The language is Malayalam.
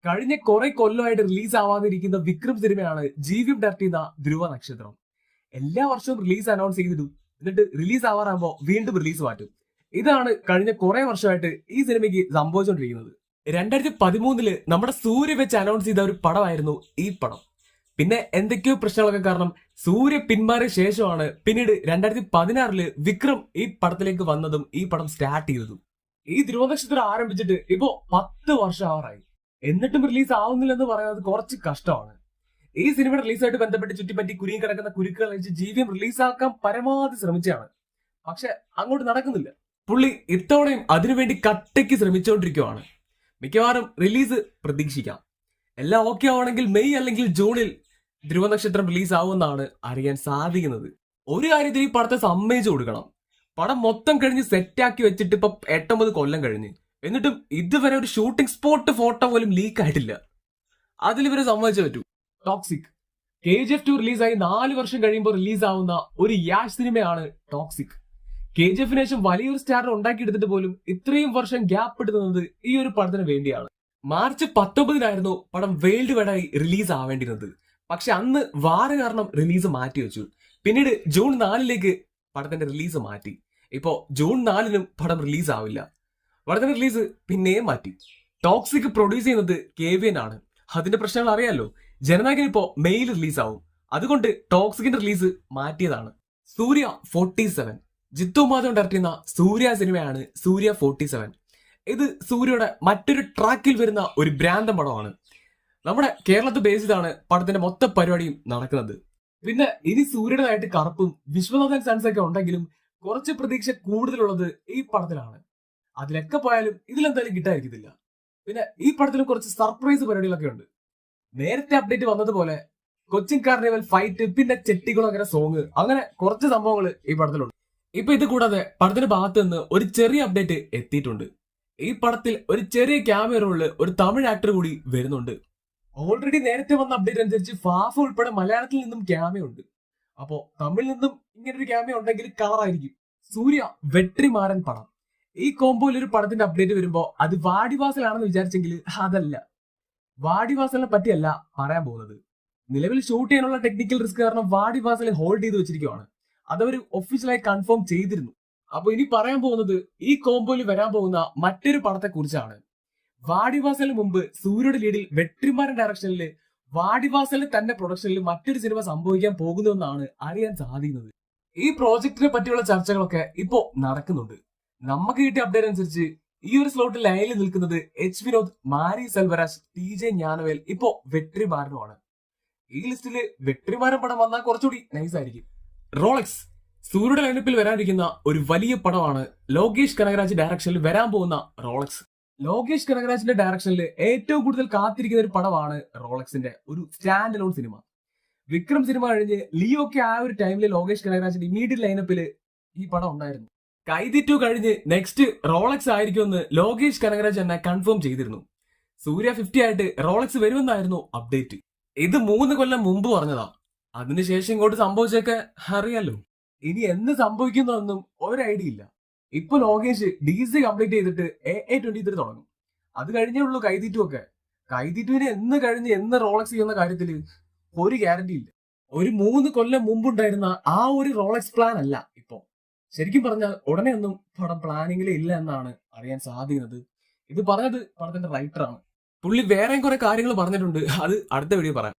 കഴിഞ്ഞ കുറെ കൊല്ലമായിട്ട് റിലീസ് ആവാതിരിക്കുന്ന വിക്രം സിനിമയാണ് ജീവിയും ഡയറക്ട് ചെയ്യുന്ന ധ്രുവ നക്ഷത്രം. എല്ലാ വർഷവും റിലീസ് അനൗൺസ് ചെയ്തിടും, എന്നിട്ട് റിലീസ് ആവാറാകുമ്പോൾ വീണ്ടും റിലീസ് മാറ്റും. ഇതാണ് കഴിഞ്ഞ കുറെ വർഷമായിട്ട് ഈ സിനിമയ്ക്ക് സംഭവിച്ചുകൊണ്ടിരിക്കുന്നത്. 2013 നമ്മുടെ സൂര്യ വെച്ച് അനൗൺസ് ചെയ്ത ഒരു പടമായിരുന്നു ഈ പടം. പിന്നെ എന്തൊക്കെയോ പ്രശ്നങ്ങളൊക്കെ കാരണം സൂര്യ പിന്മാറിയ ശേഷമാണ് പിന്നീട് 2016 വിക്രം ഈ പടത്തിലേക്ക് വന്നതും ഈ പടം സ്റ്റാർട്ട് ചെയ്തതും. ഈ ധ്രുവ നക്ഷത്രം ആരംഭിച്ചിട്ട് ഇപ്പോ 10 വർഷം ആവാറായി. എന്നിട്ടും റിലീസ് ആവുന്നില്ലെന്ന് പറയുന്നത് കുറച്ച് കഷ്ടമാണ്. ഈ സിനിമയുടെ റിലീസായിട്ട് ബന്ധപ്പെട്ട് ചുറ്റിപ്പറ്റി കുരുങ്ങി കിടക്കുന്ന കുരുക്കുകൾ അഴിച്ച് ജീവിയം റിലീസാക്കാൻ പരമാവധി ശ്രമിച്ചാണ്. പക്ഷെ അങ്ങോട്ട് നടക്കുന്നില്ല. പുള്ളി ഇത്തവണയും അതിനുവേണ്ടി കട്ടയ്ക്ക് ശ്രമിച്ചുകൊണ്ടിരിക്കുവാണ്. മിക്കവാറും റിലീസ് പ്രതീക്ഷിക്കാം. എല്ലാം ഓക്കെ ആവണമെങ്കിൽ മെയ് അല്ലെങ്കിൽ ജൂണിൽ ധ്രുവ നക്ഷത്രം റിലീസ് ആവുമെന്നാണ് അറിയാൻ സാധിക്കുന്നത്. ഒരു കാര്യത്തിൽ ഈ പടത്തെ സമ്മതിച്ചു കൊടുക്കണം. പടം മൊത്തം കഴിഞ്ഞ് സെറ്റാക്കി വെച്ചിട്ട് ഇപ്പൊ 8-9 കൊല്ലം കഴിഞ്ഞ്, എന്നിട്ടും ഇതുവരെ ഒരു ഷൂട്ടിംഗ് സ്പോട്ട് ഫോട്ടോ പോലും ലീക്ക് ആയിട്ടില്ല. അതിൽ ഇവരെ സമ്മതിച്ചു പറ്റൂ. ടോക്സിക് KGF 2 റിലീസായി 4 വർഷം കഴിയുമ്പോൾ റിലീസ് ആവുന്ന ഒരു യാഷ് സിനിമയാണ് ടോക്സിക്. KGF-ന് ശേഷം വലിയൊരു സ്റ്റാർ ഉണ്ടാക്കിയെടുത്തിട്ട് പോലും ഇത്രയും വർഷം ഗ്യാപ്പ് ഇടുന്നത് ഈ ഒരു പടത്തിന് വേണ്ടിയാണ്. മാർച്ച് 19 പടം വേൾഡ് വൈഡായി റിലീസ് ആവേണ്ടിയിരുന്നത്. പക്ഷെ അന്ന് വാറ് കാരണം റിലീസ് മാറ്റി വെച്ചു. പിന്നീട് ജൂൺ 4 പടത്തിന്റെ റിലീസ് മാറ്റി. ഇപ്പോ ജൂൺ 4 പടം റിലീസ് ആവില്ല. പടത്തിന്റെ റിലീസ് പിന്നെയും മാറ്റി. ടോക്സിക് പ്രൊഡ്യൂസ് ചെയ്യുന്നത് KVN ആണ്. അതിന്റെ പ്രശ്നങ്ങൾ അറിയാലോ. ജനനായകൻ ഇപ്പോ മെയിൽ റിലീസ് ആവും. അതുകൊണ്ട് ടോക്സിക്കിന്റെ റിലീസ് മാറ്റിയതാണ്. സൂര്യ 47 ജിത്തു മാധവൻ ഡയറക്ട് ചെയ്യുന്ന സൂര്യ സിനിമയാണ് സൂര്യ 47. ഇത് സൂര്യയുടെ മറ്റൊരു ട്രാക്കിൽ വരുന്ന ഒരു ഭ്രാന്തം പടമാണ്. നമ്മുടെ കേരളത്തിൽ ബേസ് ചെയ്താണ് പടത്തിന്റെ മൊത്തം പരിപാടിയും നടക്കുന്നത്. പിന്നെ ഇനി സൂര്യയുടേതായിട്ട് കറുപ്പും വിശ്വനാഥൻ സൺസ് ഒക്കെ ഉണ്ടെങ്കിലും കുറച്ച് പ്രതീക്ഷ കൂടുതലുള്ളത് ഈ പടത്തിലാണ്. അതിലൊക്കെ പോയാലും ഇതിലെന്തായാലും കിട്ടാതിരിക്കത്തില്ല. പിന്നെ ഈ പടത്തിൽ കുറച്ച് സർപ്രൈസ് പരിപാടികളൊക്കെ ഉണ്ട്. നേരത്തെ അപ്ഡേറ്റ് വന്നതുപോലെ കൊച്ചിൻ കാർണിവൽ ഫൈറ്റ്, പിന്നെ ചെട്ടികുളം അങ്ങനെ സോങ്, അങ്ങനെ കുറച്ച് സംഭവങ്ങൾ ഈ പടത്തിലുണ്ട്. ഇപ്പൊ ഇത് കൂടാതെ പടത്തിന്റെ ഭാഗത്ത് നിന്ന് ഒരു ചെറിയ അപ്ഡേറ്റ് എത്തിയിട്ടുണ്ട്. ഈ പടത്തിൽ ഒരു ചെറിയ ക്യാമിയോ റോളില് ഒരു തമിഴ് ആക്ടർ കൂടി വരുന്നുണ്ട്. ഓൾറെഡി നേരത്തെ വന്ന അപ്ഡേറ്റ് അനുസരിച്ച് ഫാഫ് ഉൾപ്പെടെ മലയാളത്തിൽ നിന്നും ക്യാമിയോ ഉണ്ട്. അപ്പോ തമിഴിൽ നിന്നും ഇങ്ങനൊരു ക്യാമിയോ ഉണ്ടെങ്കിൽ കളറായിരിക്കും. സൂര്യ വെട്രിമാരൻ പടം, ഈ കോമ്പോയിൽ ഒരു പടത്തിന്റെ അപ്ഡേറ്റ് വരുമ്പോ അത് വാടിവാസലാണെന്ന് വിചാരിച്ചെങ്കിൽ അതല്ല. വാടിവാസലിനെ പറ്റിയല്ല പറയാൻ പോകുന്നത്. നിലവിൽ ഷൂട്ട് ചെയ്യാനുള്ള ടെക്നിക്കൽ റിസ്ക് കാരണം വാടിവാസലെ ഹോൾഡ് ചെയ്ത് വെച്ചിരിക്കുവാണ്. അതവർ ഒഫീഷ്യലായി കൺഫേം ചെയ്തിരുന്നു. അപ്പൊ ഇനി പറയാൻ പോകുന്നത് ഈ കോമ്പോയിൽ വരാൻ പോകുന്ന മറ്റൊരു പടത്തെ കുറിച്ചാണ്. വാടിവാസലിന് മുമ്പ് സൂര്യയുടെ ലീഡിൽ വെട്രിമാരൻ ഡയറക്ഷനിൽ വാടിവാസലിന് തന്നെ പ്രൊഡക്ഷനിൽ മറ്റൊരു സിനിമ സംഭവിക്കാൻ പോകുന്നുവെന്നാണ് അറിയാൻ സാധിക്കുന്നത്. ഈ പ്രോജക്റ്റിനെ പറ്റിയുള്ള ചർച്ചകളൊക്കെ ഇപ്പോ നടക്കുന്നുണ്ട്. നമുക്ക് കിട്ടിയ അപ്ഡേറ്റ് അനുസരിച്ച് ഈ ഒരു സ്ലോട്ടിൽ ലൈനിൽ നിൽക്കുന്നത് H. വിനോദ്, മാരി സെൽവരാജ്, TJ ജ്ഞാനവേൽ, ഇപ്പോ വെട്രിമാരനുമാണ്. ഈ ലിസ്റ്റില് വെട്രിമാരൻ പടം വന്നാൽ കുറച്ചുകൂടി നൈസ് ആയിരിക്കും. റോളക്സ് സൂര്യയുടെ ലൈനപ്പിൽ വരാനിരിക്കുന്ന ഒരു വലിയ പടമാണ് ലോകേഷ് കനകരാജ് ഡയറക്ഷനിൽ വരാൻ പോകുന്ന റോളക്സ്. ലോകേഷ് കനകരാജിന്റെ ഡയറക്ഷനിൽ ഏറ്റവും കൂടുതൽ കാത്തിരിക്കുന്ന ഒരു പടമാണ് റോളക്സിന്റെ ഒരു stand alone cinema. Vikram cinema കഴിഞ്ഞ് ലിയോ ഒക്കെ ആ ഒരു ടൈമിൽ ലോകേഷ് കനകരാജിന്റെ ഇമീഡിയറ്റ് ലൈനപ്പില് ഈ പടം ഉണ്ടായിരുന്നു. കൈതി 2 കഴിഞ്ഞ് നെക്സ്റ്റ് റോളക്സ് ആയിരിക്കുമെന്ന് ലോകേഷ് കനകരാജ് തന്നെ കൺഫേം ചെയ്തിരുന്നു. സൂര്യ 50 ആയിട്ട് റോളക്സ് വരുമെന്നായിരുന്നു അപ്ഡേറ്റ്. ഇത് 3 കൊല്ലം മുമ്പ് പറഞ്ഞതാ. അതിനുശേഷം ഇങ്ങോട്ട് സംഭവിച്ചൊക്കെ അറിയാലോ. ഇനി എന്ന് സംഭവിക്കുന്നതൊന്നും ഒരു ഐഡിയ ഇല്ല. ഇപ്പൊ ലോകേഷ് DC കംപ്ലീറ്റ് ചെയ്തിട്ട് AA23 തുടങ്ങും. അത് കഴിഞ്ഞേ ഉള്ളൂ കൈതി 2 ഒക്കെ. കൈതി 2 എന്ന് കഴിഞ്ഞ് എന്ന് റോളക്സ് ചെയ്യുന്ന കാര്യത്തിൽ ഒരു ഗ്യാരണ്ടി ഇല്ല. ഒരു 3 കൊല്ലം മുമ്പുണ്ടായിരുന്ന ആ ഒരു റോളക്സ് പ്ലാൻ അല്ല ഇപ്പൊ. ശരിക്കും പറഞ്ഞാൽ ഉടനെ ഒന്നും പടം പ്ലാനിങ്ങിൽ ഇല്ല എന്നാണ് അറിയാൻ സാധിക്കുന്നത്. ഇത് പറഞ്ഞത് പടത്തിന്റെ റൈറ്ററാണ്. പുള്ളി വേറെയും കുറെ കാര്യങ്ങൾ പറഞ്ഞിട്ടുണ്ട്. അത് അടുത്ത വീഡിയോ പറയാം.